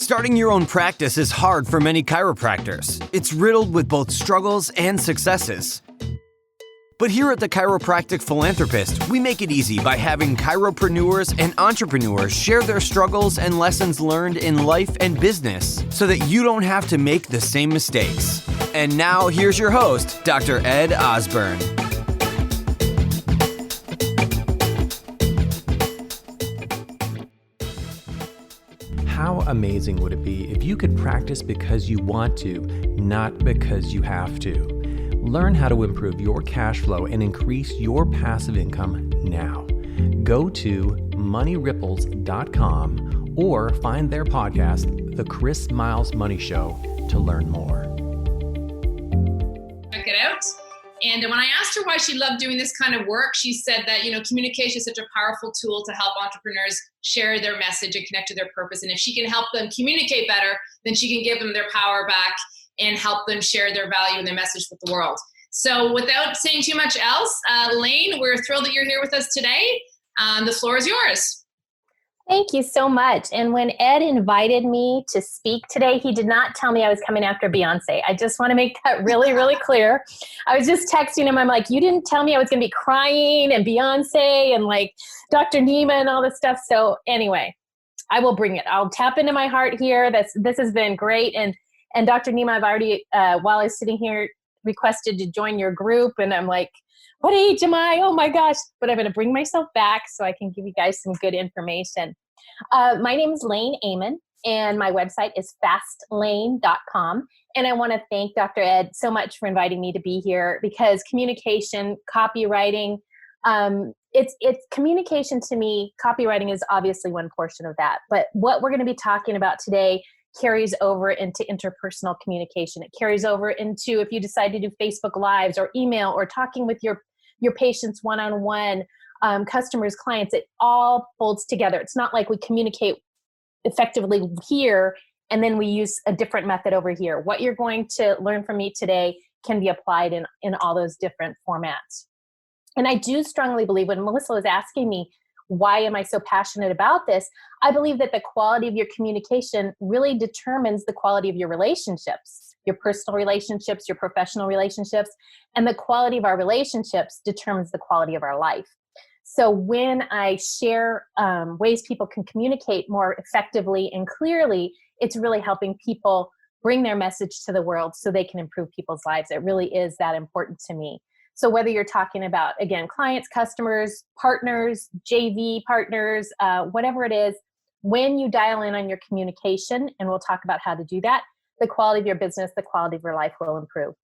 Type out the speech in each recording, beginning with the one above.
Starting your own practice is hard for many chiropractors. It's riddled with both struggles and successes. But here at the Chiropractic Philanthropist, we make it easy by having chiropreneurs and entrepreneurs share their struggles and lessons learned in life and business so that you don't have to make the same mistakes. And now here's your host, Dr. Ed Osborne. How amazing would it be if you could practice because you want to, not because you have to? Learn how to improve your cash flow and increase your passive income now. Go to moneyripples.com or find their podcast, The Chris Miles Money Show, to learn more. Check it out. And when I asked her why she loved doing this kind of work, she said that, communication is such a powerful tool to help entrepreneurs share their message and connect to their purpose. And if she can help them communicate better, then she can give them their power back and help them share their value and their message with the world. So without saying too much else, Lain, we're thrilled that you're here with us today. The floor is yours. Thank you so much. And when Ed invited me to speak today, he did not tell me I was coming after Beyonce. I just want to make that really, really clear. I was just texting him. I'm like, you didn't tell me I was going to be crying and Beyonce and like Dr. Nima and all this stuff. So anyway, I will bring it. I'll tap into my heart here. This has been great. And Dr. Nima, I've already, while I was sitting here, requested to join your group. And I'm like, what age am I? Oh my gosh. But I'm going to bring myself back so I can give you guys some good information. My name is Lain, Ehmann, and my website is fastlane.com. And I want to thank Dr. Ed so much for inviting me to be here because communication, copywriting, it's communication to me. Copywriting is obviously one portion of that. But what we're going to be talking about today carries over into interpersonal communication. It carries over into if you decide to do Facebook Lives or email or talking with your patients one-on-one, customers, clients, it all folds together. It's not like we communicate effectively here and then we use a different method over here. What you're going to learn from me today can be applied in all those different formats. And I do strongly believe when Melissa was asking me, why am I so passionate about this? I believe that the quality of your communication really determines the quality of your relationships, your personal relationships, your professional relationships, and the quality of our relationships determines the quality of our life. So when I share ways people can communicate more effectively and clearly, it's really helping people bring their message to the world so they can improve people's lives. It really is that important to me. So whether you're talking about, again, clients, customers, partners, JV partners, whatever it is, when you dial in on your communication, and we'll talk about how to do that, the quality of your business, the quality of your life will improve.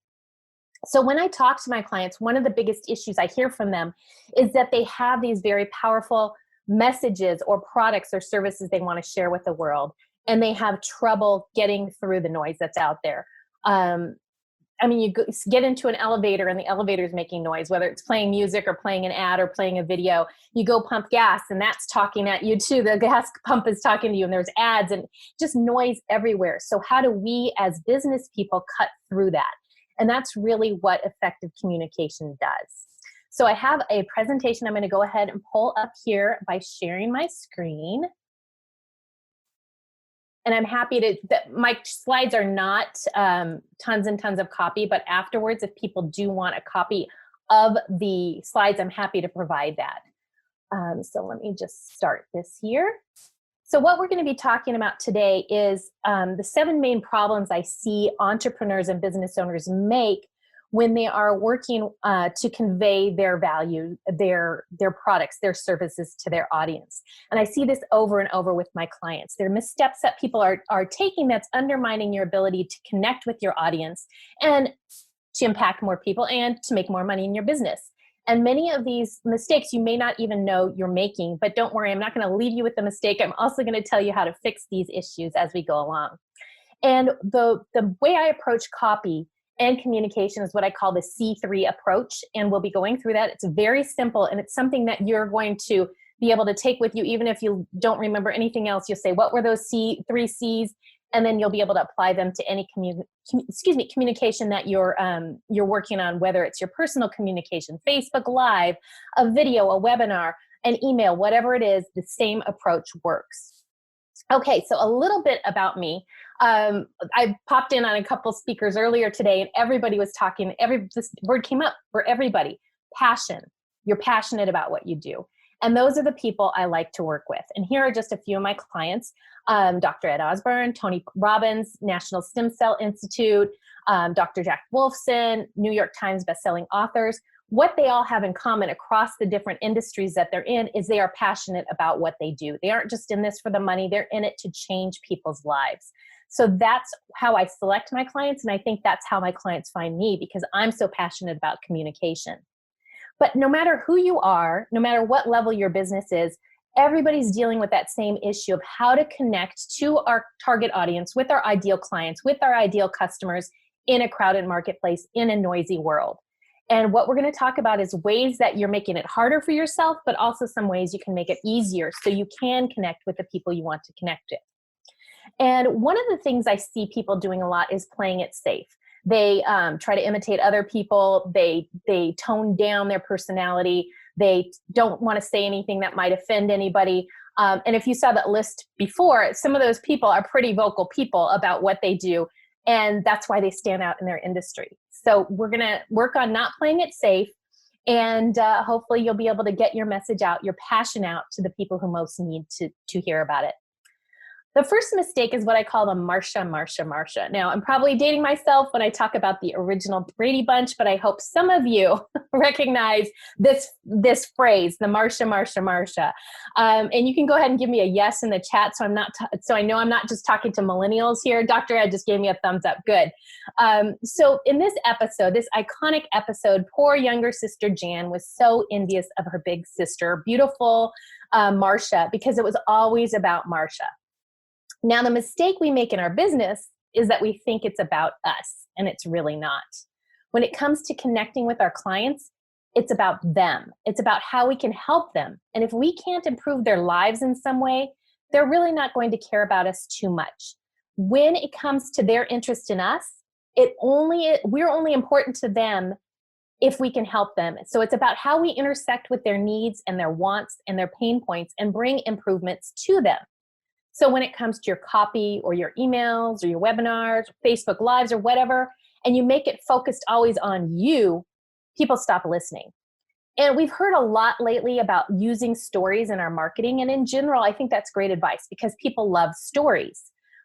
So when I talk to my clients, one of the biggest issues I hear from them is that they have these very powerful messages or products or services they want to share with the world, and they have trouble getting through the noise that's out there. You get into an elevator and the elevator is making noise, whether it's playing music or playing an ad or playing a video. You go pump gas and that's talking at you too. The gas pump is talking to you and there's ads and just noise everywhere. So how do we as business people cut through that? And that's really what effective communication does. So I have a presentation I'm going to go ahead and pull up here by sharing my screen. And I'm happy my slides are not tons and tons of copy, but afterwards, if people do want a copy of the slides, I'm happy to provide that. So let me just start this here. So what we're going to be talking about today is the 7 main problems I see entrepreneurs and business owners make when they are working to convey their value, their products, their services to their audience. And I see this over and over with my clients. There are missteps that people are taking that's undermining your ability to connect with your audience and to impact more people and to make more money in your business. And many of these mistakes you may not even know you're making, but don't worry, I'm not going to leave you with the mistake. I'm also going to tell you how to fix these issues as we go along. And the way I approach copy and communication is what I call the C3 approach. And we'll be going through that. It's very simple. And it's something that you're going to be able to take with you. Even if you don't remember anything else, you'll say, what were those three C's? And then you'll be able to apply them to any communication that you're working on, whether it's your personal communication, Facebook Live, a video, a webinar, an email, whatever it is, the same approach works. Okay, so a little bit about me. I popped in on a couple speakers earlier today, and everybody was talking. This word came up for everybody: passion. You're passionate about what you do, and those are the people I like to work with. And here are just a few of my clients: Dr. Ed Osborne, Tony Robbins, National Stem Cell Institute, Dr. Jack Wolfson, New York Times bestselling authors. What they all have in common across the different industries that they're in is they are passionate about what they do. They aren't just in this for the money, they're in it to change people's lives. So that's how I select my clients, and I think that's how my clients find me, because I'm so passionate about communication. But no matter who you are, no matter what level your business is, everybody's dealing with that same issue of how to connect to our target audience, with our ideal clients, with our ideal customers in a crowded marketplace, in a noisy world. And what we're going to talk about is ways that you're making it harder for yourself, but also some ways you can make it easier so you can connect with the people you want to connect with. And one of the things I see people doing a lot is playing it safe. They try to imitate other people. They tone down their personality. They don't want to say anything that might offend anybody. And if you saw that list before, some of those people are pretty vocal people about what they do. And that's why they stand out in their industry. So we're going to work on not playing it safe. And hopefully you'll be able to get your message out, your passion out to the people who most need to hear about it. The first mistake is what I call the Marsha. Now, I'm probably dating myself when I talk about the original Brady Bunch, but I hope some of you recognize this phrase, the Marsha. And you can go ahead and give me a yes in the chat, so I know I'm not just talking to millennials here. Dr. Ed just gave me a thumbs up. Good. So in this episode, this iconic episode, poor younger sister Jan was so envious of her big sister, beautiful Marsha, because it was always about Marsha. Now, the mistake we make in our business is that we think it's about us, and it's really not. When it comes to connecting with our clients, it's about them. It's about how we can help them. And if we can't improve their lives in some way, they're really not going to care about us too much. When it comes to their interest in us, we're only important to them if we can help them. So it's about how we intersect with their needs and their wants and their pain points and bring improvements to them. So when it comes to your copy or your emails or your webinars, Facebook Lives or whatever, and you make it focused always on you, people stop listening. And we've heard a lot lately about using stories in our marketing. And in general, I think that's great advice because people love stories.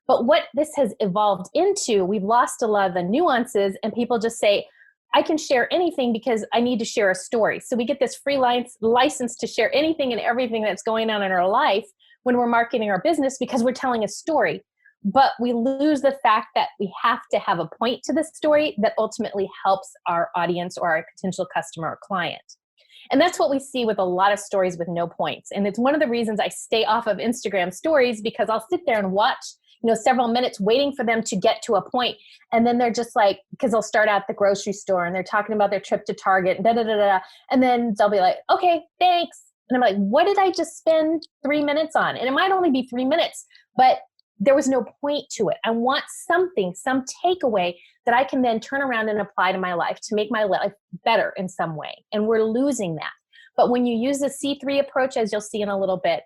But what this has evolved into, we've lost a lot of the nuances, and people just say, I can share anything because I need to share a story. So we get this free license to share anything and everything that's going on in our life when we're marketing our business because we're telling a story. But we lose the fact that we have to have a point to the story that ultimately helps our audience or our potential customer or client. And that's what we see with a lot of stories with no points. And it's one of the reasons I stay off of Instagram stories, because I'll sit there and watch, several minutes waiting for them to get to a point. And then they're just like, because they'll start at the grocery store and they're talking about their trip to Target, and then they'll be like, okay, thanks. And I'm like, what did I just spend 3 minutes on? And it might only be 3 minutes, but there was no point to it. I want something, some takeaway that I can then turn around and apply to my life to make my life better in some way. And we're losing that. But when you use the C3 approach, as you'll see in a little bit,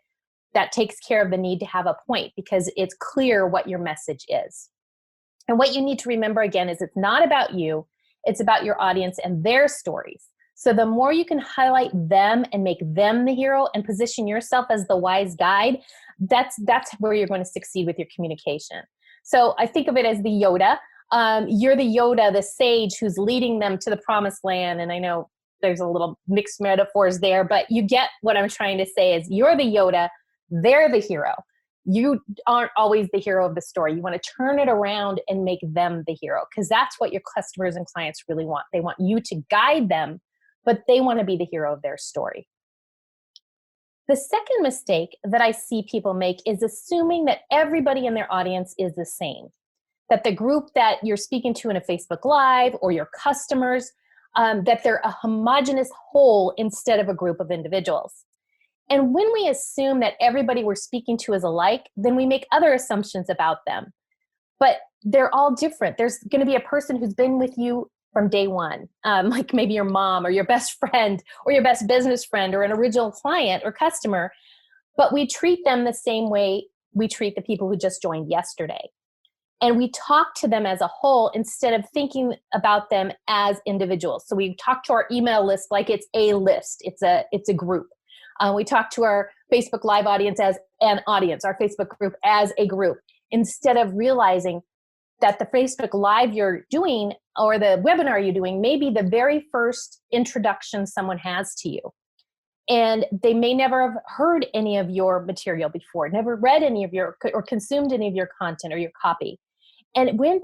that takes care of the need to have a point because it's clear what your message is. And what you need to remember again is it's not about you, it's about your audience and their stories. So the more you can highlight them and make them the hero and position yourself as the wise guide, that's where you're going to succeed with your communication. So I think of it as the Yoda. You're the Yoda, the sage who's leading them to the promised land. And I know there's a little mixed metaphors there, but you get what I'm trying to say is you're the Yoda, they're the hero. You aren't always the hero of the story. You want to turn it around and make them the hero because that's what your customers and clients really want. They want you to guide them, but they want to be the hero of their story. The second mistake that I see people make is assuming that everybody in their audience is the same, that the group that you're speaking to in a Facebook Live or your customers, that they're a homogeneous whole instead of a group of individuals. And when we assume that everybody we're speaking to is alike, then we make other assumptions about them. But they're all different. There's going to be a person who's been with you from day one, like maybe your mom or your best friend or your best business friend or an original client or customer, but we treat them the same way we treat the people who just joined yesterday. And we talk to them as a whole instead of thinking about them as individuals. So we talk to our email list like it's a list. It's a group. We talk to our Facebook Live audience as an audience, our Facebook group as a group, instead of realizing that the Facebook Live you're doing or the webinar you're doing may be the very first introduction someone has to you. And they may never have heard any of your material before, never read any of your, or consumed any of your content or your copy. And when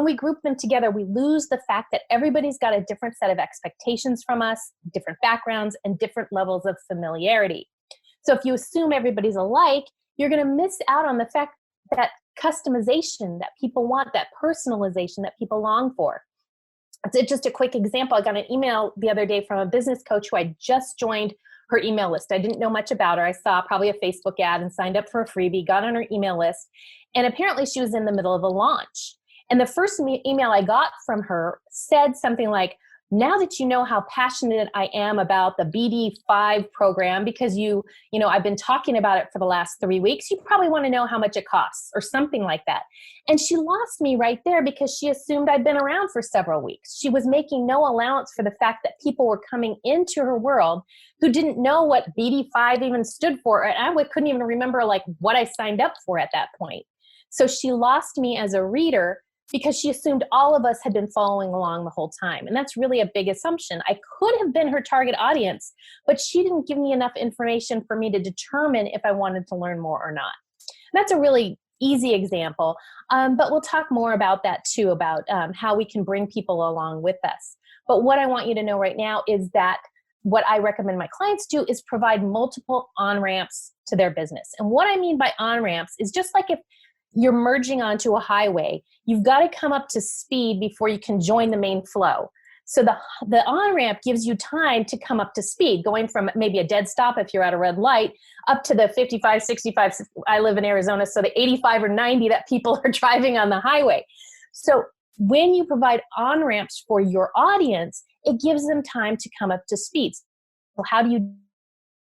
we group them together, we lose the fact that everybody's got a different set of expectations from us, different backgrounds, and different levels of familiarity. So if you assume everybody's alike, you're going to miss out on the fact that customization that people want, that personalization that people long for. It's just a quick example. I got an email the other day from a business coach who had just joined her email list. I didn't know much about her. I saw probably a Facebook ad and signed up for a freebie, got on her email list. And apparently she was in the middle of a launch. And the first email I got from her said something like, now that you know how passionate I am about the BD5 program, because I've been talking about it for the last 3 weeks, you probably want to know how much it costs or something like that. And she lost me right there because she assumed I'd been around for several weeks. She was making no allowance for the fact that people were coming into her world who didn't know what BD5 even stood for. And I couldn't even remember what I signed up for at that point. So she lost me as a reader because she assumed all of us had been following along the whole time. And that's really a big assumption. I could have been her target audience, but she didn't give me enough information for me to determine if I wanted to learn more or not. And that's a really easy example, but we'll talk more about that too, about how we can bring people along with us. But what I want you to know right now is that what I recommend my clients do is provide multiple on-ramps to their business. And what I mean by on-ramps is just like if you're merging onto a highway, you've got to come up to speed before you can join the main flow. So the on-ramp gives you time to come up to speed, going from maybe a dead stop if you're at a red light, up to the 55, 65, I live in Arizona, so the 85 or 90 that people are driving on the highway. So when you provide on-ramps for your audience, it gives them time to come up to speed. So how do you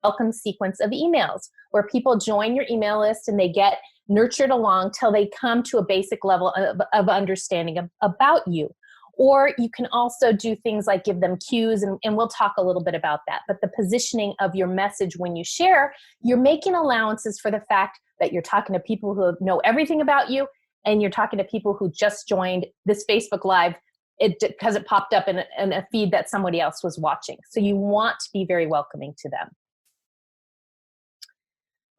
welcome sequence of emails where people join your email list and they get nurtured along till they come to a basic level of understanding about you? Or you can also do things like give them cues, and we'll talk a little bit about that. But the positioning of your message when you share, you're making allowances for the fact that you're talking to people who know everything about you, and you're talking to people who just joined this Facebook Live because it popped up in a feed that somebody else was watching. So you want to be very welcoming to them.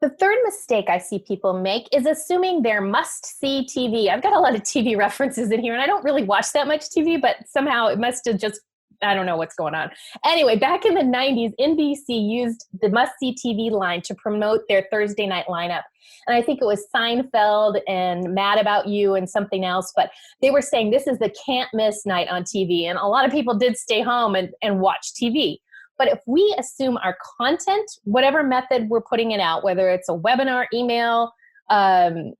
The third mistake I see people make is assuming they're must-see TV. I've got a lot of TV references in here, and I don't really watch that much TV, but somehow it must have just, I don't know what's going on. Anyway, back in the 90s, NBC used the must-see TV line to promote their Thursday night lineup. And I think it was Seinfeld and Mad About You and something else, but they were saying this is the can't-miss night on TV. And a lot of people did stay home and watch TV. But if we assume our content, whatever method we're putting it out, whether it's a webinar, email, a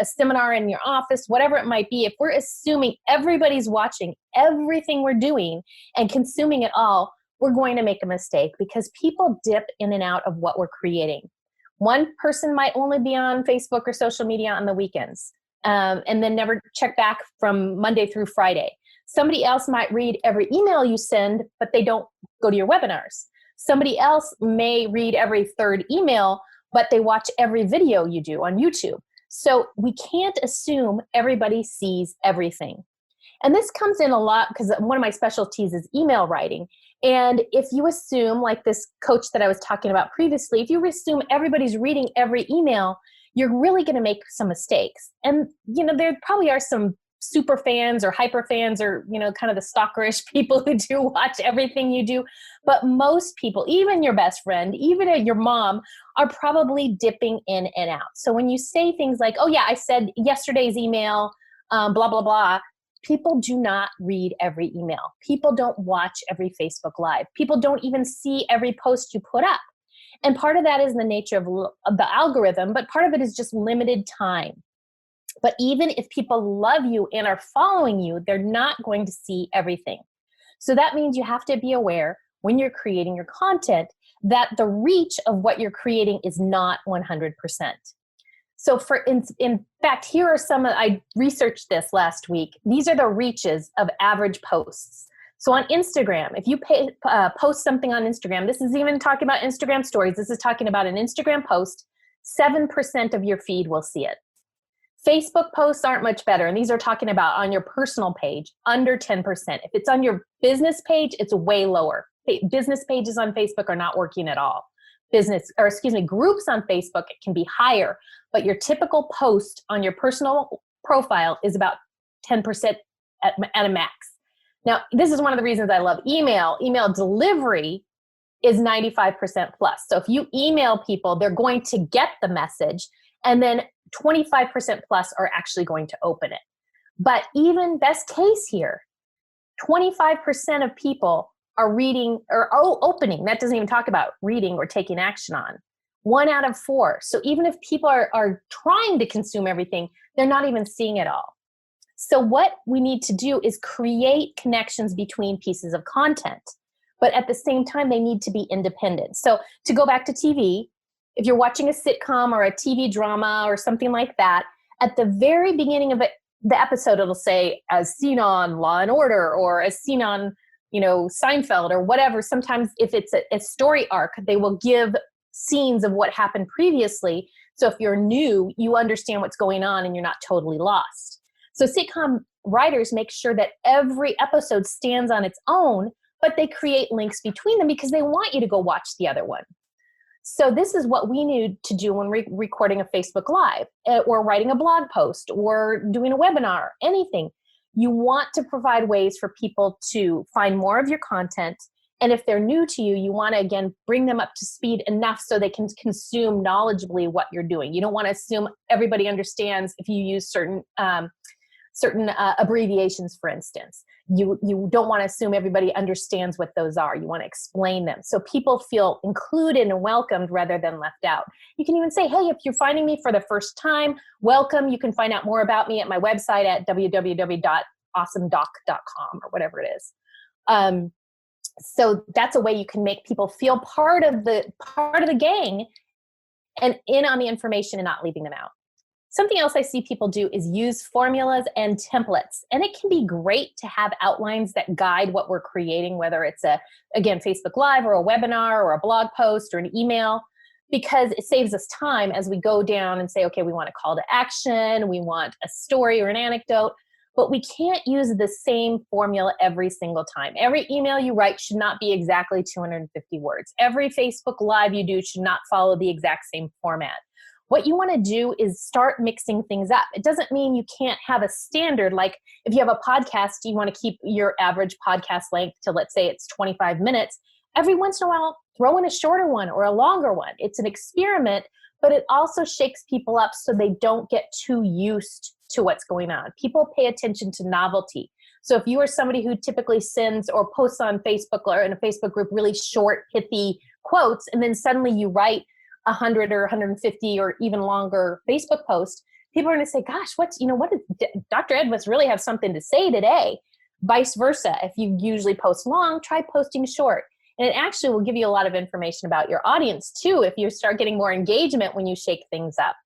seminar in your office, whatever it might be, if we're assuming everybody's watching everything we're doing and consuming it all, we're going to make a mistake because people dip in and out of what we're creating. One person might only be on Facebook or social media on the weekends and then never check back from Monday through Friday. Somebody else might read every email you send, but they don't go to your webinars. Somebody else may read every third email, but they watch every video you do on YouTube. So we can't assume everybody sees everything. And this comes in a lot because one of my specialties is email writing. And if you assume, like this coach that I was talking about previously, if you assume everybody's reading every email, you're really going to make some mistakes. And, there probably are some super fans or hyper fans or, kind of the stalkerish people who do watch everything you do. But most people, even your best friend, even your mom, are probably dipping in and out. So when you say things like, oh yeah, I said yesterday's email, blah, blah, blah, people do not read every email. People don't watch every Facebook Live. People don't even see every post you put up. And part of that is the nature of the algorithm, but part of it is just limited time. But even if people love you and are following you, they're not going to see everything. So that means you have to be aware when you're creating your content that the reach of what you're creating is not 100%. So in fact, here are I researched this last week. These are the reaches of average posts. So on Instagram, if you post something on Instagram, this is even talking about Instagram stories. This is talking about an Instagram post, 7% of your feed will see it. Facebook posts aren't much better. And these are talking about on your personal page, under 10%. If it's on your business page, it's way lower. Business pages on Facebook are not working at all. Groups on Facebook, it can be higher, but your typical post on your personal profile is about 10% at a max. Now, this is one of the reasons I love email. Email delivery is 95% plus. So if you email people, they're going to get the message, and then 25% plus are actually going to open it. But even best case here, 25% of people are reading or opening. That doesn't even talk about reading or taking action on. 1 out of 4. So even if people are trying to consume everything, they're not even seeing it all. So what we need to do is create connections between pieces of content, but at the same time, they need to be independent. So to go back to TV, if you're watching a sitcom or a TV drama or something like that, at the very beginning of the episode, it'll say, as seen on Law and Order, or as seen on, Seinfeld, or whatever. Sometimes if it's a story arc, they will give scenes of what happened previously. So if you're new, you understand what's going on and you're not totally lost. So sitcom writers make sure that every episode stands on its own, but they create links between them because they want you to go watch the other one. So this is what we need to do when recording a Facebook Live, or writing a blog post, or doing a webinar, anything. You want to provide ways for people to find more of your content. And if they're new to you, you want to, again, bring them up to speed enough so they can consume knowledgeably what you're doing. You don't want to assume everybody understands if you use certain abbreviations, for instance. You don't want to assume everybody understands what those are. You want to explain them so people feel included and welcomed rather than left out. You can even say, hey, if you're finding me for the first time, welcome. You can find out more about me at my website at www.awesomedoc.com or whatever it is. So that's a way you can make people feel part of the gang and in on the information and not leaving them out. Something else I see people do is use formulas and templates. And it can be great to have outlines that guide what we're creating, whether it's Facebook Live or a webinar or a blog post or an email, because it saves us time as we go down and say, okay, we want a call to action, we want a story or an anecdote, but we can't use the same formula every single time. Every email you write should not be exactly 250 words. Every Facebook Live you do should not follow the exact same format. What you want to do is start mixing things up. It doesn't mean you can't have a standard. Like if you have a podcast, you want to keep your average podcast length to, let's say it's 25 minutes. Every once in a while, throw in a shorter one or a longer one. It's an experiment, but it also shakes people up so they don't get too used to what's going on. People pay attention to novelty. So if you are somebody who typically sends or posts on Facebook or in a Facebook group really short, pithy quotes, and then suddenly you write 100 or 150 or even longer Facebook post, people are going to say, gosh, what did Dr. Ed must really have something to say today? Vice versa. If you usually post long, try posting short. And it actually will give you a lot of information about your audience too, if you start getting more engagement when you shake things up.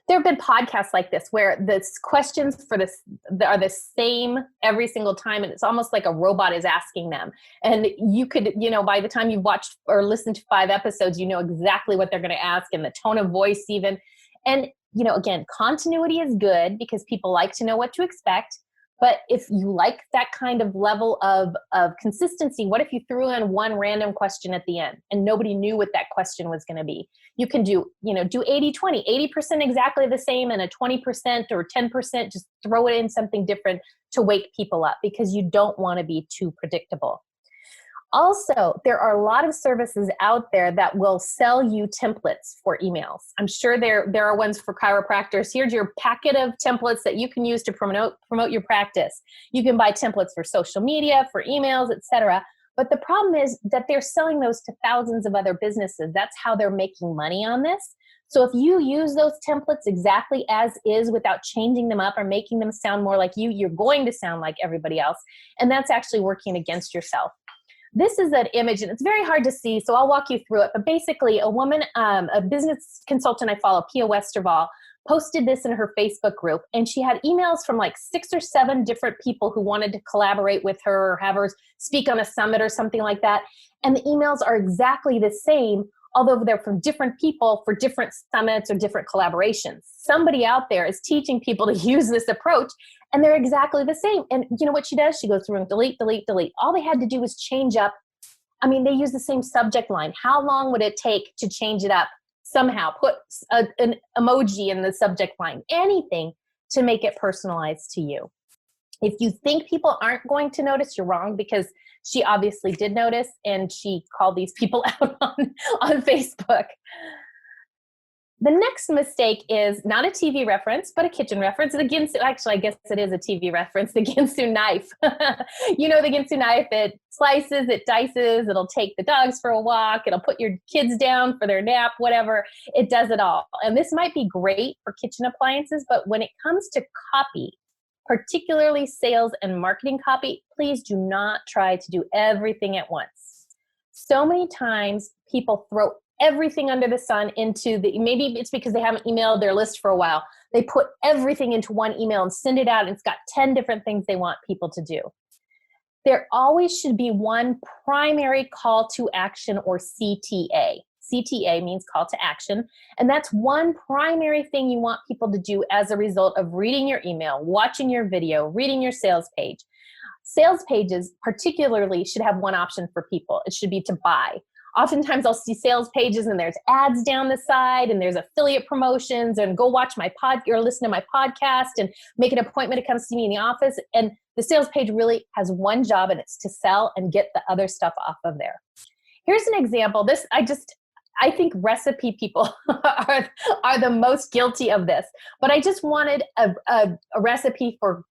There have been podcasts like this where the questions are the same every single time, and it's almost like a robot is asking them. And you could, by the time you've watched or listened to 5 episodes, you know exactly what they're going to ask and the tone of voice even. And, again, continuity is good because people like to know what to expect. But if you like that kind of level of consistency, what if you threw in one random question at the end and nobody knew what that question was going to be? You can do 80-20, 80% exactly the same and a 20% or 10%, just throw it in something different to wake people up because you don't want to be too predictable. Also, there are a lot of services out there that will sell you templates for emails. I'm sure there are ones for chiropractors. Here's your packet of templates that you can use to promote your practice. You can buy templates for social media, for emails, etc. But the problem is that they're selling those to thousands of other businesses. That's how they're making money on this. So if you use those templates exactly as is without changing them up or making them sound more like you, you're going to sound like everybody else. And that's actually working against yourself. this is an image, and it's very hard to see, so I'll walk you through it. But basically, a woman, a business consultant I follow, Pia Westerval, posted this in her Facebook group, and she had emails from like 6 or 7 different people who wanted to collaborate with her or have her speak on a summit or something like that. And the emails are exactly the same, although they're from different people for different summits or different collaborations. Somebody out there is teaching people to use this approach, and they're exactly the same. And you know what she does? She goes through and delete, delete, delete. All they had to do was change up. I mean, they use the same subject line. How long would it take to change it up? Somehow put an emoji in the subject line, anything to make it personalized to you. If you think people aren't going to notice, you're wrong, because she obviously did notice, and she called these people out on Facebook. The next mistake is not a TV reference, but a kitchen reference. The Ginsu, actually, I guess it is a TV reference, the Ginsu knife. You know the Ginsu knife, it slices, it dices, it'll take the dogs for a walk, it'll put your kids down for their nap, whatever. It does it all. And this might be great for kitchen appliances, but when it comes to copy, particularly sales and marketing copy, please do not try to do everything at once. So many times people throw everything under the sun into maybe it's because they haven't emailed their list for a while. They put everything into one email and send it out, and it's got 10 different things they want people to do. There always should be one primary call to action, or CTA. CTA means call to action, and that's one primary thing you want people to do as a result of reading your email, watching your video, reading your sales page. Sales pages particularly should have one option for people. It should be to buy. Oftentimes I'll see sales pages and there's ads down the side and there's affiliate promotions and go watch my or listen to my podcast and make an appointment to come see me in the office. And the sales page really has one job, and it's to sell and get the other stuff off of there. Here's an example. I think recipe people are the most guilty of this, but I just wanted a recipe for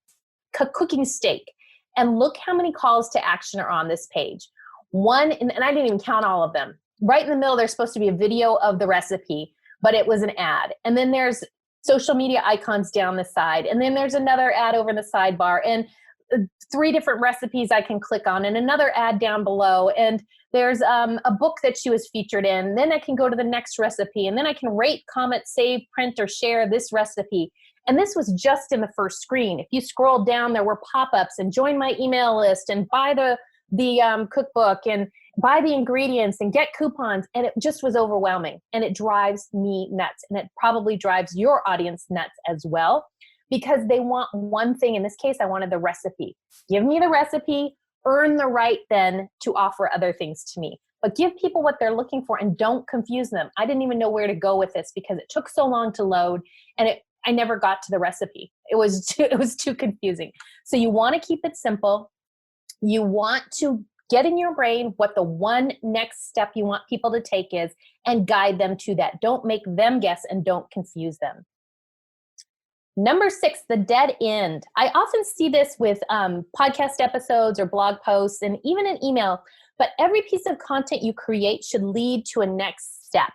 cooking steak, and look how many calls to action are on this page. One, and I didn't even count all of them. Right in the middle, there's supposed to be a video of the recipe, but it was an ad. And then there's social media icons down the side. And then there's another ad over in the sidebar, and 3 different recipes I can click on, and another ad down below. And there's a book that she was featured in. Then I can go to the next recipe, and then I can rate, comment, save, print, or share this recipe. And this was just in the first screen. If you scroll down, there were pop-ups and join my email list and buy the cookbook and buy the ingredients and get coupons. And it just was overwhelming, and it drives me nuts. And it probably drives your audience nuts as well, because they want one thing. In this case, I wanted the recipe. Give me the recipe, earn the right then to offer other things to me. But give people what they're looking for and don't confuse them. I didn't even know where to go with this because it took so long to load, and I never got to the recipe. It was too confusing. So you want to keep it simple. You want to get in your brain what the one next step you want people to take is, and guide them to that. Don't make them guess, and don't confuse them. Number 6, the dead end. I often see this with podcast episodes or blog posts and even an email, but every piece of content you create should lead to a next step.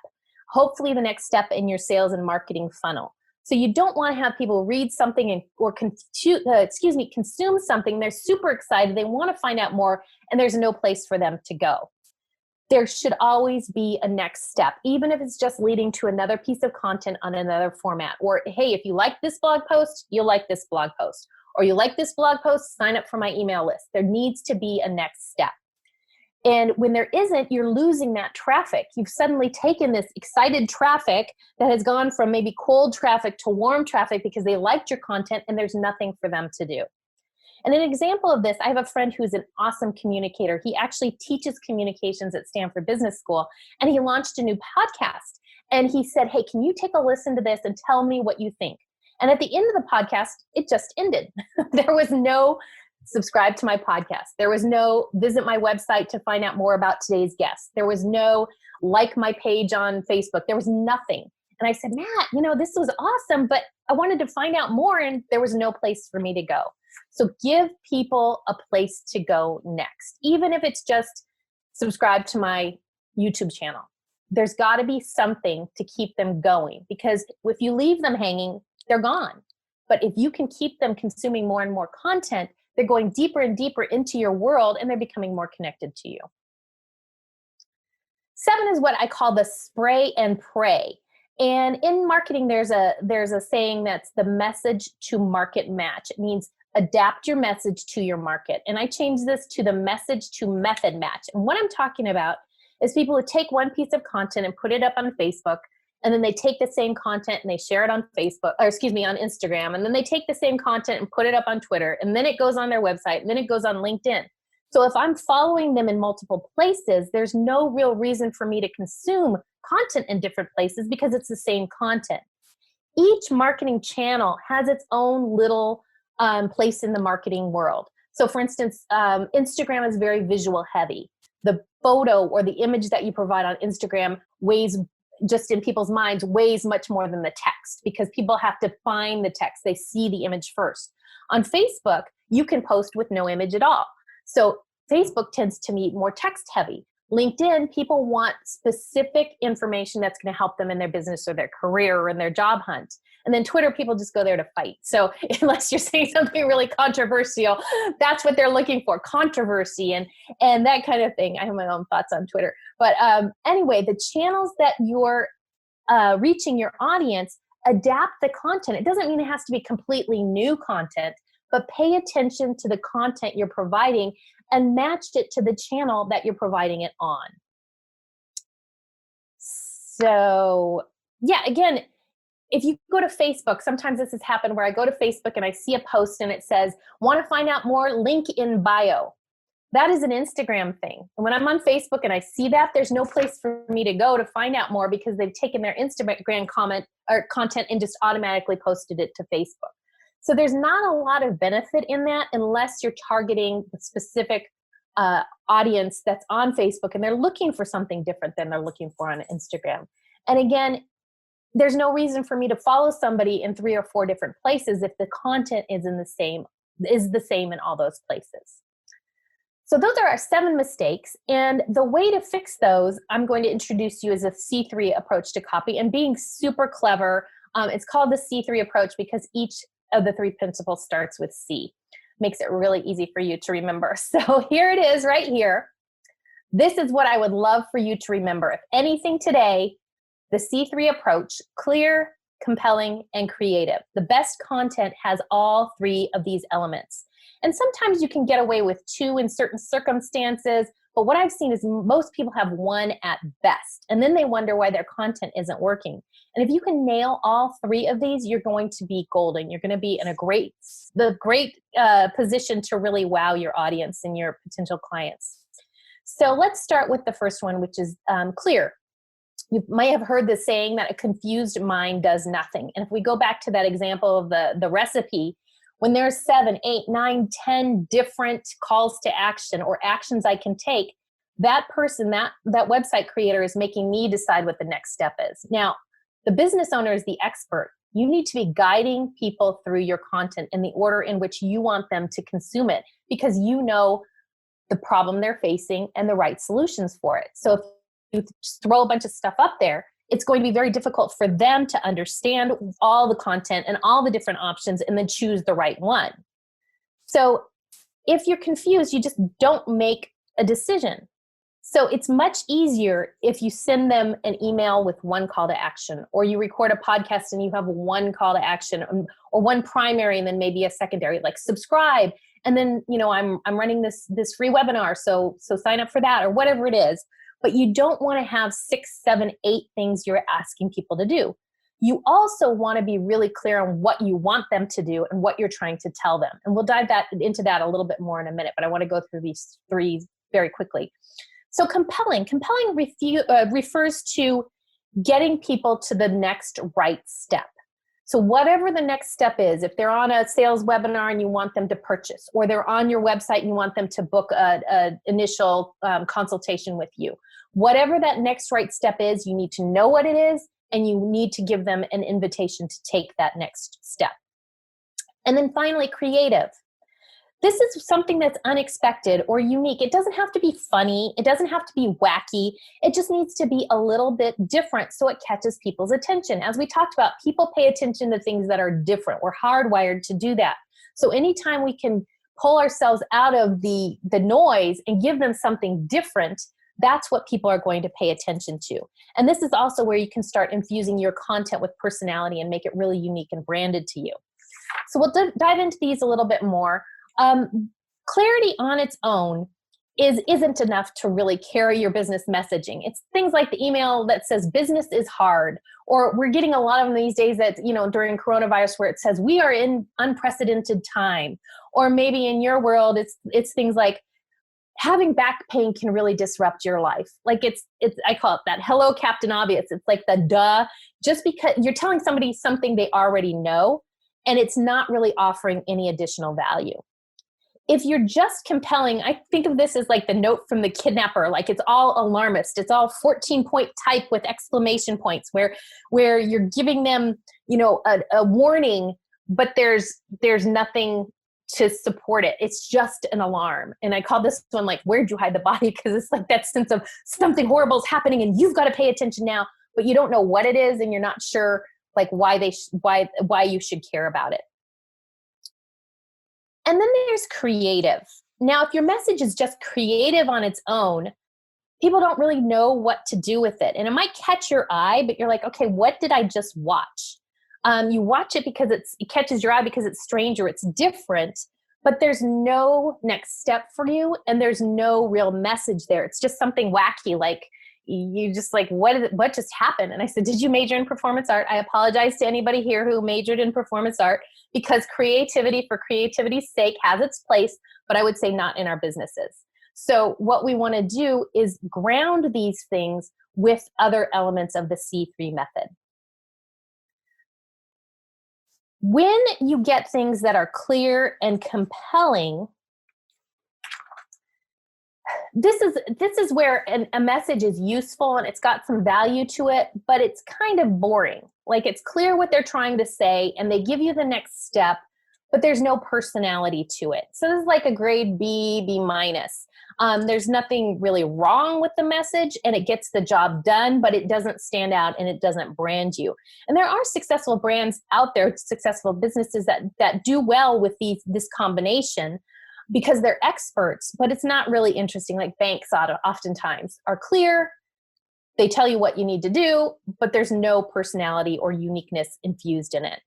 Hopefully the next step in your sales and marketing funnel. So you don't want to have people read something or consume something. They're super excited. They want to find out more, and there's no place for them to go. There should always be a next step, even if it's just leading to another piece of content on another format. Or, hey, if you like this blog post, you'll like this blog post. Or you like this blog post, sign up for my email list. There needs to be a next step. And when there isn't, you're losing that traffic. You've suddenly taken this excited traffic that has gone from maybe cold traffic to warm traffic because they liked your content, and there's nothing for them to do. And an example of this, I have a friend who's an awesome communicator. He actually teaches communications at Stanford Business School, and he launched a new podcast. And he said, hey, can you take a listen to this and tell me what you think? And at the end of the podcast, it just ended. There was no subscribe to my podcast. There was no visit my website to find out more about today's guest. There was no like my page on Facebook. There was nothing. And I said, Matt, this was awesome, but I wanted to find out more, and there was no place for me to go. So give people a place to go next, even if it's just subscribe to my YouTube channel. There's got to be something to keep them going, because if you leave them hanging, they're gone. But if you can keep them consuming more and more content, They're going deeper and deeper into your world, and they're becoming more connected to you. 7 is what I call the spray and pray. And in marketing, there's a saying that's the message to market match. It means adapt your message to your market. And I changed this to the message to method match. And what I'm talking about is people who take one piece of content and put it up on Facebook, and then they take the same content and they share it on Facebook, or excuse me, on Instagram. And then they take the same content and put it up on Twitter. And then it goes on their website, and then it goes on LinkedIn. So if I'm following them in multiple places, there's no real reason for me to consume content in different places because it's the same content. Each marketing channel has its own little place in the marketing world. So for instance, Instagram is very visual heavy. The photo or the image that you provide on Instagram weighs, just in people's minds, weighs much more than the text because people have to find the text. They see the image first. On Facebook, you can post with no image at all. So Facebook tends to be more text heavy. LinkedIn, people want specific information that's going to help them in their business or their career or in their job hunt. And then Twitter, people just go there to fight. So unless you're saying something really controversial, that's what they're looking for, controversy and that kind of thing. I have my own thoughts on Twitter. But anyway, the channels that you're reaching your audience, adapt the content. It doesn't mean it has to be completely new content, but pay attention to the content you're providing and matched it to the channel that you're providing it on. So yeah, again, if you go to Facebook, sometimes this has happened where I go to Facebook and I see a post and it says, want to find out more, link in bio. That is an Instagram thing. And when I'm on Facebook and I see that, there's no place for me to go to find out more because they've taken their Instagram comment or content and just automatically posted it to Facebook. So there's not a lot of benefit in that unless you're targeting the specific audience that's on Facebook and they're looking for something different than they're looking for on Instagram. And again, there's no reason for me to follow somebody in 3 or 4 different places if the content is the same in all those places. So those are our 7 mistakes. And the way to fix those, I'm going to introduce you as a C3 approach to copy and being super clever. It's called the C3 approach because each of the 3 principles starts with C. Makes it really easy for you to remember. So here it is right here. This is what I would love for you to remember. If anything today, the C3 approach, clear, compelling, and creative. The best content has all 3 of these elements. And sometimes you can get away with 2 in certain circumstances, but what I've seen is most people have 1 at best, and then they wonder why their content isn't working. And if you can nail all 3 of these, you're going to be golden. You're going to be in the great position to really wow your audience and your potential clients. So let's start with the first one, which is clear. You might have heard the saying that a confused mind does nothing. And if we go back to that example of the recipe, when there's 7, 8, 9, 10 different calls to action or actions I can take, that person, that website creator is making me decide what the next step is. Now, the business owner is the expert. You need to be guiding people through your content in the order in which you want them to consume it because you know the problem they're facing and the right solutions for it. So if you just throw a bunch of stuff up there, it's going to be very difficult for them to understand all the content and all the different options and then choose the right one. So if you're confused, you just don't make a decision. So it's much easier if you send them an email with 1 call to action, or you record a podcast and you have 1 call to action, or 1 primary and then maybe a secondary, like subscribe. And then, I'm running this free webinar. So sign up for that or whatever it is. But you don't want to have 6, 7, 8 things you're asking people to do. You also want to be really clear on what you want them to do and what you're trying to tell them. And we'll dive into that a little bit more in a minute, but I want to go through these 3 very quickly. So compelling refers to getting people to the next right step. So whatever the next step is, if they're on a sales webinar and you want them to purchase, or they're on your website and you want them to book an initial consultation with you, whatever that next right step is, you need to know what it is, and you need to give them an invitation to take that next step. And then finally, creative. This is something that's unexpected or unique. It doesn't have to be funny. It doesn't have to be wacky. It just needs to be a little bit different so it catches people's attention. As we talked about, people pay attention to things that are different. We're hardwired to do that. So anytime we can pull ourselves out of the noise and give them something different, that's what people are going to pay attention to. And this is also where you can start infusing your content with personality and make it really unique and branded to you. So we'll dive into these a little bit more. Clarity on its own isn't enough to really carry your business messaging. It's things like the email that says business is hard, or we're getting a lot of them these days that, during coronavirus, where it says we are in unprecedented time. Or maybe in your world, it's things like having back pain can really disrupt your life. Like it's I call it that hello, Captain Obvious. It's like the duh, just because you're telling somebody something they already know, and it's not really offering any additional value. If you're just compelling, I think of this as like the note from the kidnapper, like it's all alarmist. It's all 14-point type with exclamation points where you're giving them, a warning, but there's nothing to support it. It's just an alarm. And I call this one like, where'd you hide the body? Because it's like that sense of something horrible is happening and you've got to pay attention now, but you don't know what it is and you're not sure like why you should care about it. And then there's creative. Now, if your message is just creative on its own, people don't really know what to do with it. And it might catch your eye, but you're like, okay, what did I just watch? You watch it because it catches your eye because it's strange or it's different, but there's no next step for you and there's no real message there. It's just something wacky, like you just like, what just happened? And I said, did you major in performance art? I apologize to anybody here who majored in performance art, because creativity for creativity's sake has its place, but I would say not in our businesses. So what we want to do is ground these things with other elements of the C3 method. When you get things that are clear and compelling, this is where a message is useful and it's got some value to it, but it's kind of boring. Like it's clear what they're trying to say and they give you the next step, but there's no personality to it. So this is like a grade B, B minus. There's nothing really wrong with the message and it gets the job done, but it doesn't stand out and it doesn't brand you. And there are successful brands out there, successful businesses that do well with this combination, because they're experts, but it's not really interesting. Like banks oftentimes are clear. They tell you what you need to do, but there's no personality or uniqueness infused in it.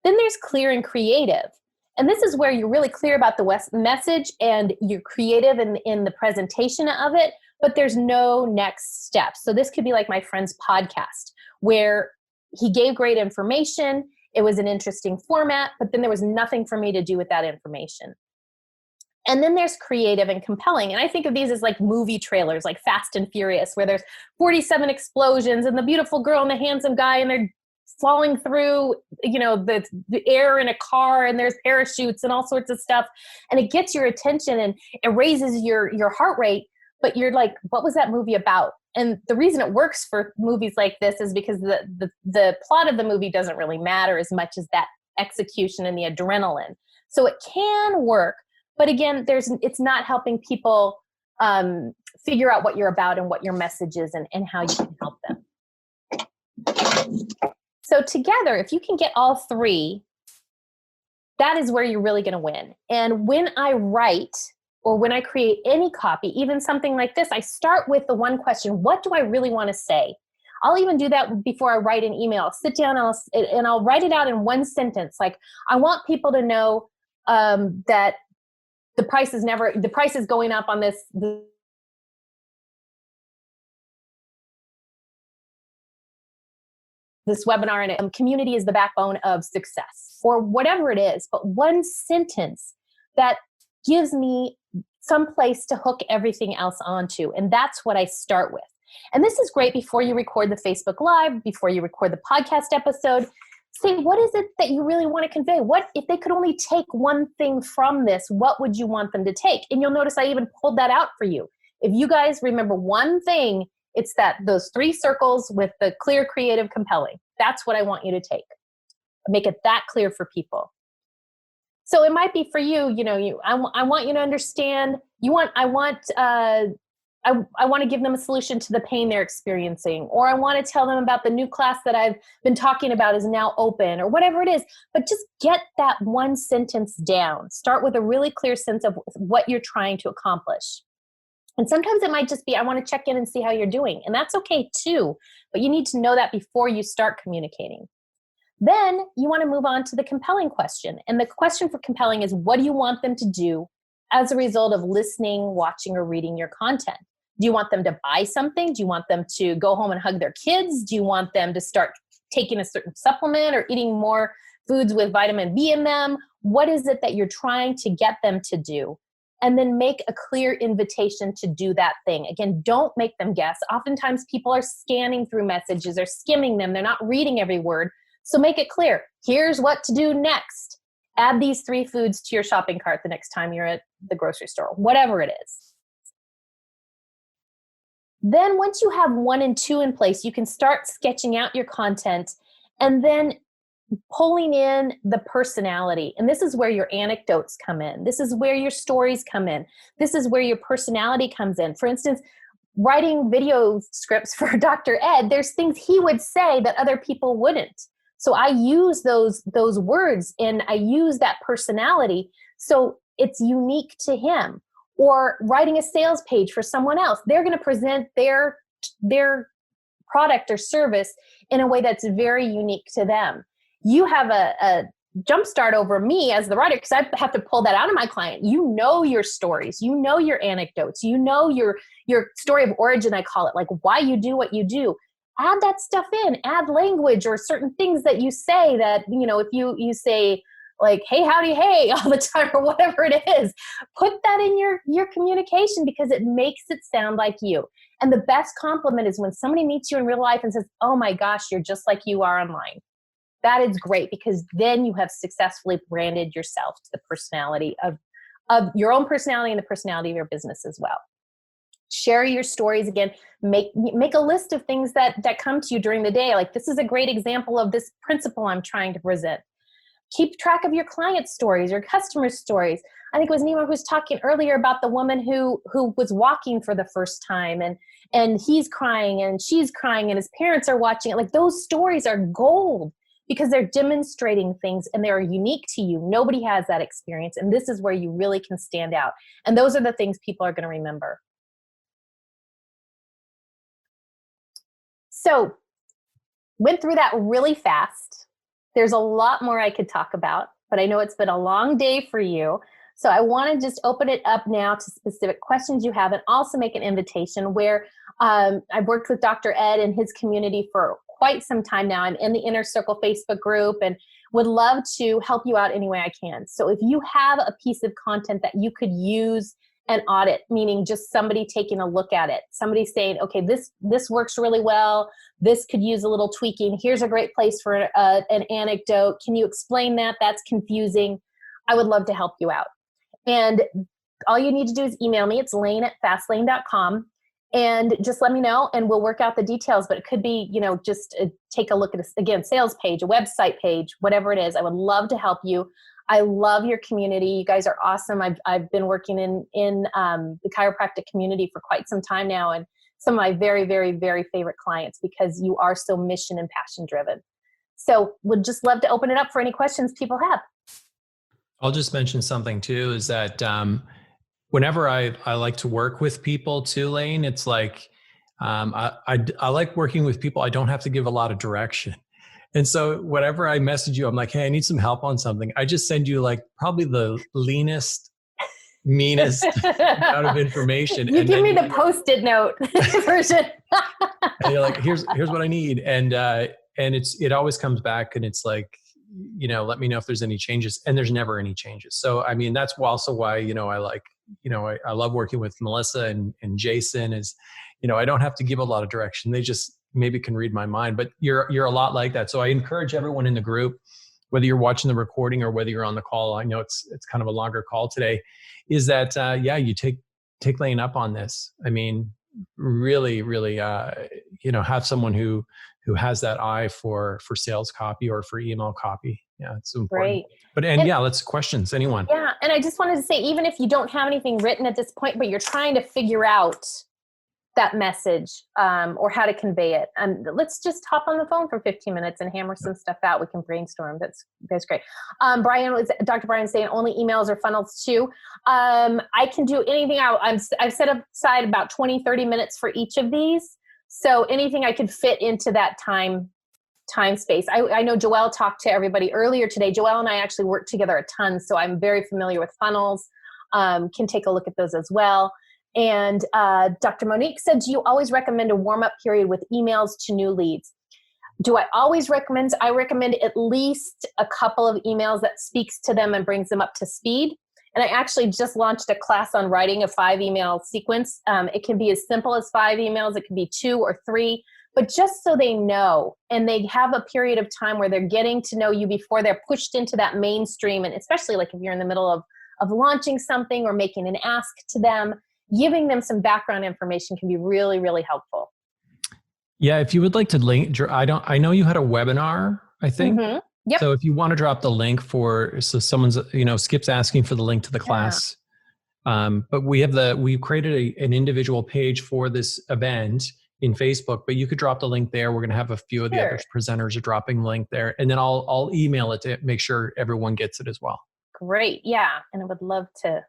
Then there's clear and creative. And this is where you're really clear about the message and you're creative in the presentation of it, but there's no next step. So this could be like my friend's podcast, where he gave great information. It was an interesting format, but then there was nothing for me to do with that information. And then there's creative and compelling. And I think of these as like movie trailers, like Fast and Furious, where there's 47 explosions and the beautiful girl and the handsome guy, and they're falling through, the air in a car, and there's parachutes and all sorts of stuff. And it gets your attention and it raises your heart rate, but you're like, what was that movie about? And the reason it works for movies like this is because the plot of the movie doesn't really matter as much as that execution and the adrenaline. So it can work. But again, it's not helping people figure out what you're about and what your message is and how you can help them. So together, if you can get all three, that is where you're really going to win. And when I write or when I create any copy, even something like this, I start with the one question: what do I really want to say? I'll even do that before I write an email. I'll sit down and I'll write it out in one sentence. Like, I want people to know that the price is going up on this webinar, and community is the backbone of success, or whatever it is, but one sentence that gives me some place to hook everything else onto. And that's what I start with. And this is great before you record the Facebook Live, before you record the podcast episode. Say, what is it that you really want to convey? What if they could only take one thing from this? What would you want them to take? And you'll notice I even pulled that out for you. If you guys remember one thing, it's those 3 circles with the clear, creative, compelling. That's what I want you to take. Make it that clear for people. So it might be for you. I want you to understand. I want I want to give them a solution to the pain they're experiencing, or I want to tell them about the new class that I've been talking about is now open, or whatever it is. But just get that one sentence down. Start with a really clear sense of what you're trying to accomplish. And sometimes it might just be, I want to check in and see how you're doing. And that's okay too. But you need to know that before you start communicating. Then you want to move on to the compelling question. And the question for compelling is, what do you want them to do as a result of listening, watching, or reading your content? Do you want them to buy something? Do you want them to go home and hug their kids? Do you want them to start taking a certain supplement or eating more foods with vitamin B in them? What is it that you're trying to get them to do? And then make a clear invitation to do that thing. Again, don't make them guess. Oftentimes people are scanning through messages, they're skimming them, they're not reading every word. So make it clear. Here's what to do next. Add these 3 foods to your shopping cart the next time you're at the grocery store, whatever it is. Then once you have 1 and 2 in place, you can start sketching out your content and then pulling in the personality. And this is where your anecdotes come in. This is where your stories come in. This is where your personality comes in. For instance, writing video scripts for Dr. Ed, there's things he would say that other people wouldn't. So I use those words and I use that personality so it's unique to him. Or writing a sales page for someone else, they're going to present their product or service in a way that's very unique to them. You have a jump start over me as the writer because I have to pull that out of my client. You know your stories, you know your anecdotes, you know your story of origin, I call it, like why you do what you do. Add that stuff in, add language or certain things that you say that, if you say like, hey, howdy, hey, all the time or whatever it is, put that in your communication because it makes it sound like you. And the best compliment is when somebody meets you in real life and says, oh my gosh, you're just like you are online. That is great because then you have successfully branded yourself to the personality of your own personality and the personality of your business as well. Share your stories again. Make a list of things that come to you during the day. Like this is a great example of this principle I'm trying to present. Keep track of your client stories, your customer stories. I think it was Nima who was talking earlier about the woman who was walking for the first time and he's crying and she's crying and his parents are watching it. Like those stories are gold because they're demonstrating things and they're unique to you. Nobody has that experience. And this is where you really can stand out. And those are the things people are going to remember. So went through that really fast. There's a lot more I could talk about, but I know it's been a long day for you. So I want to just open it up now to specific questions you have and also make an invitation where I've worked with Dr. Ed and his community for quite some time now. I'm in the Inner Circle Facebook group and would love to help you out any way I can. So if you have a piece of content that you could use an audit, meaning just somebody taking a look at it, somebody saying, okay, this works really well. This could use a little tweaking. Here's a great place for an anecdote. Can you explain that? That's confusing. I would love to help you out. And all you need to do is email me. It's lain@fastlane.com. And just let me know and we'll work out the details. But it could be, just take a look at, again, sales page, a website page, whatever it is. I would love to help you. I love your community. You guys are awesome. I've been working in the chiropractic community for quite some time now, and some of my very, very, very favorite clients because you are so mission and passion driven. So would just love to open it up for any questions people have. I'll just mention something too, is that whenever I like to work with people too, Lain, it's like I like working with people. I don't have to give a lot of direction. And so whenever I message you, I'm like, hey, I need some help on something. I just send you like probably the leanest, meanest amount of information. You give me the Post-it note version. And you're like, here's what I need. And it always comes back and it's like, let me know if there's any changes, and there's never any changes. So, I mean, that's also why, I love working with Melissa and Jason is, I don't have to give a lot of direction. They just maybe can read my mind, but you're a lot like that. So I encourage everyone in the group, whether you're watching the recording or whether you're on the call, I know it's kind of a longer call today, is that, you take Lain up on this. I mean, really, really, have someone who has that eye for sales copy or for email copy. Yeah, it's so important. Great. But let's questions, anyone. Yeah, and I just wanted to say, even if you don't have anything written at this point, but you're trying to figure out that message or how to convey it. And let's just hop on the phone for 15 minutes and hammer some stuff out. We can brainstorm. That's great. Dr. Brian saying only emails or funnels too. I can do anything. I've set aside about 20, 30 minutes for each of these. So anything I could fit into that time space. I know Joelle talked to everybody earlier today. Joelle and I actually work together a ton, so I'm very familiar with funnels. Can take a look at those as well. And Dr. Monique said, do you always recommend a warm-up period with emails to new leads? Do I always recommend? I recommend at least a couple of emails that speaks to them and brings them up to speed. And I actually just launched a class on writing a 5-email sequence. It can be as simple as 5 emails. It can be 2 or 3, but just so they know and they have a period of time where they're getting to know you before they're pushed into that mainstream. And especially like if you're in the middle of launching something or making an ask to them, giving them some background information can be really, really helpful. Yeah, if you would like to link, I know you had a webinar, I think. Mm-hmm. Yep. So if you want to drop the link so someone's, Skip's asking for the link to the class. But we've created an individual page for this event in Facebook, but you could drop the link there. We're going to have a few of the other presenters are dropping the link there, and then I'll email it to make sure everyone gets it as well. Great. Yeah. And I would love to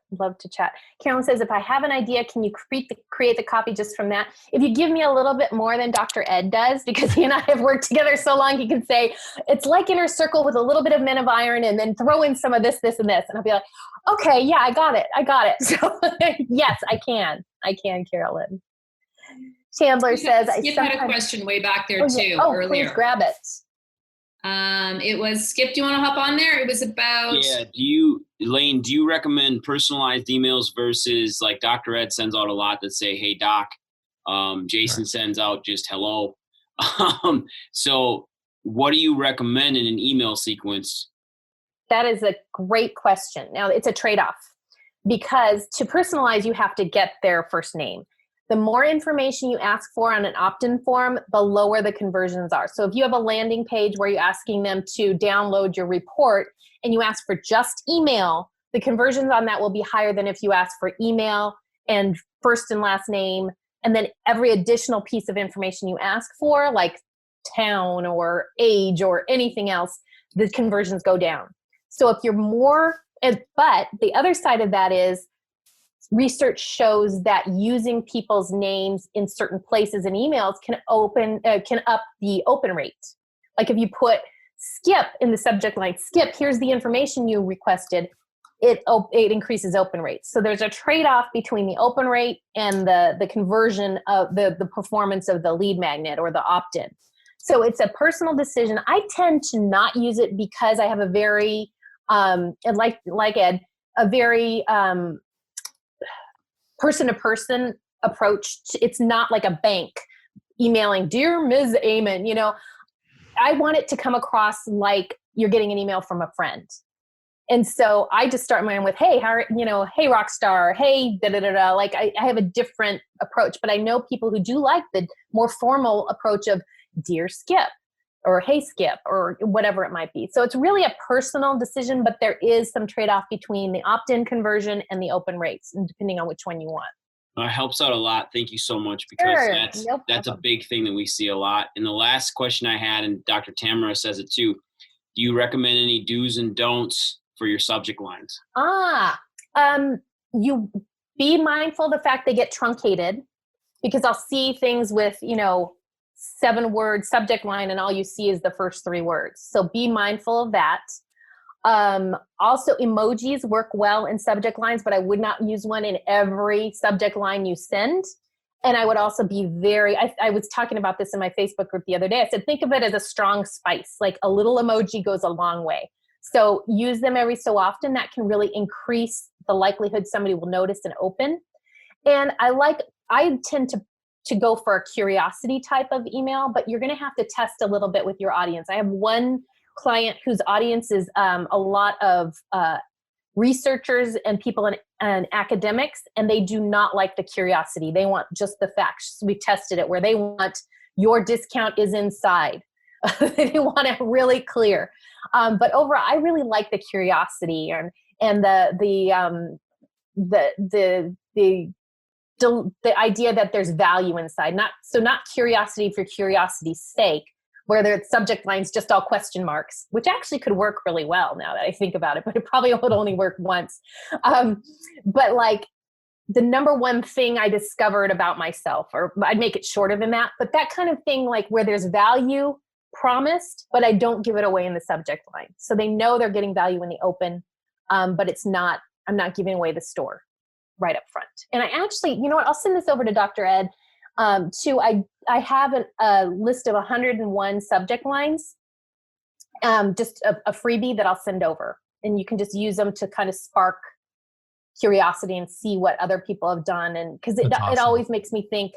chat. Carolyn says, if I have an idea, can you create the copy just from that? If you give me a little bit more than Dr. Ed does, because he and I have worked together so long, he can say, it's like Inner Circle with a little bit of Men of Iron and then throw in some of this, and this. And I'll be like, okay, yeah, I got it. So yes, I can, Carolyn. Chandler says, Skip had a question way back there too earlier. Please grab it. It was Skip. Do you want to hop on there? It was about. Yeah. Lain, do you recommend personalized emails versus like Dr. Ed sends out a lot that say, hey, doc, Jason sends out just hello. So what do you recommend in an email sequence? That is a great question. Now it's a trade-off because to personalize, you have to get their first name. The more information you ask for on an opt-in form, the lower the conversions are. So if you have a landing page where you're asking them to download your report and you ask for just email, the conversions on that will be higher than if you ask for email and first and last name, and then every additional piece of information you ask for, like town or age or anything else, the conversions go down. So if you're but the other side of that is, research shows that using people's names in certain places in emails can up the open rate. Like if you put Skip in the subject line, Skip, here's the information you requested, it increases open rates. So there's a trade-off between the open rate and the conversion of the performance of the lead magnet or the opt-in. So it's a personal decision. I tend to not use it because I have a very, like Ed, a very person-to-person approach. It's not like a bank emailing, dear Ms. Ehmann, I want it to come across like you're getting an email from a friend. And so I just start mine with, hey, hey, rock star, hey, da-da-da-da. Like I have a different approach, but I know people who do like the more formal approach of dear Skip or hey, Skip or whatever it might be. So it's really a personal decision, but there is some trade-off between the opt-in conversion and the open rates, and depending on which one you want. It helps out a lot. Thank you so much, because that's a big thing that we see a lot. And the last question I had, and Dr. Tamara says it too, do you recommend any do's and don'ts for your subject lines? You be mindful of the fact they get truncated, because I'll see things with, 7-word subject line and all you see is the first 3 words. So be mindful of that. Also, emojis work well in subject lines, but I would not use one in every subject line you send. And I would also be I was talking about this in my Facebook group the other day. I said, think of it as a strong spice, like a little emoji goes a long way. So use them every so often. That can really increase the likelihood somebody will notice and open. And I tend to go for a curiosity type of email, but you're going to have to test a little bit with your audience. I have one client whose audience is a lot of researchers and people and academics, and they do not like the curiosity. They want just the facts. We've tested it where they want your discount is inside. They want it really clear. But overall, I really like the curiosity and the the idea that there's value inside, not curiosity for curiosity's sake, whether it's subject lines, just all question marks, which actually could work really well now that I think about it, but it probably would only work once. But like the number one thing I discovered about myself, or I'd make it shorter than that, but that kind of thing, like where there's value promised, but I don't give it away in the subject line. So they know they're getting value in the open, but I'm not giving away the store right up front. And I actually, you know what, I'll send this over to Dr. Ed too. I have a list of 101 subject lines, just a freebie that I'll send over. And you can just use them to kind of spark curiosity and see what other people have done. And because it always makes me think,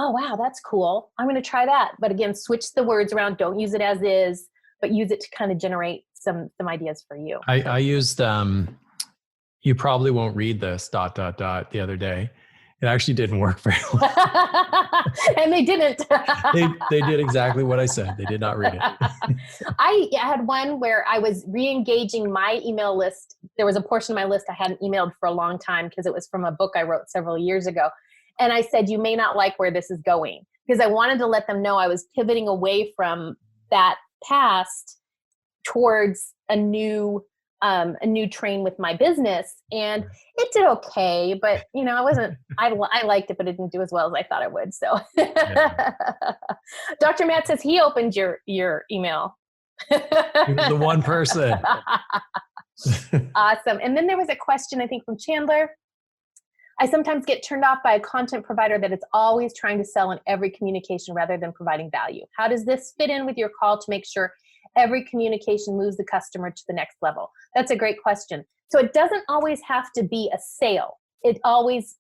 oh, wow, that's cool. I'm going to try that. But again, switch the words around. Don't use it as is, but use it to kind of generate some ideas for you. I used, you probably won't read this ... the other day. It actually didn't work very well. And they didn't. they did exactly what I said. They did not read it. I had one where I was re-engaging my email list. There was a portion of my list I hadn't emailed for a long time because it was from a book I wrote several years ago. And I said, you may not like where this is going, because I wanted to let them know I was pivoting away from that past towards a new train with my business. And it did okay, but you know, I liked it, but it didn't do as well as I thought it would. So yeah. Dr. Matt says he opened your email. The one person. Awesome. And then there was a question, I think, from Chandler. I sometimes get turned off by a content provider that is always trying to sell in every communication rather than providing value. How does this fit in with your call to make sure every communication moves the customer to the next level? That's a great question. So it doesn't always have to be a sale. I always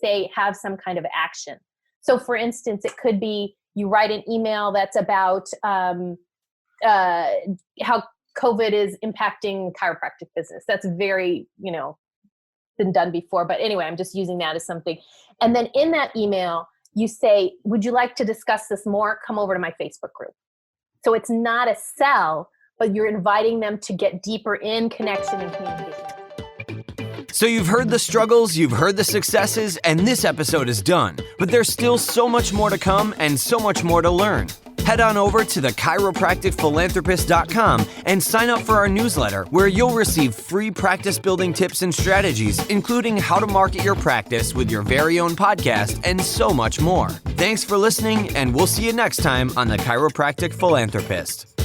say have some kind of action. So for instance, it could be you write an email that's about how COVID is impacting chiropractic business. That's very, been done before. But anyway, I'm just using that as something. And then in that email, you say, would you like to discuss this more? Come over to my Facebook group. So it's not a sell, but you're inviting them to get deeper in connection and communication. So you've heard the struggles, you've heard the successes, and this episode is done. But there's still so much more to come and so much more to learn. Head on over to thechiropracticphilanthropist.com and sign up for our newsletter, where you'll receive free practice building tips and strategies, including how to market your practice with your very own podcast and so much more. Thanks for listening, and we'll see you next time on The Chiropractic Philanthropist.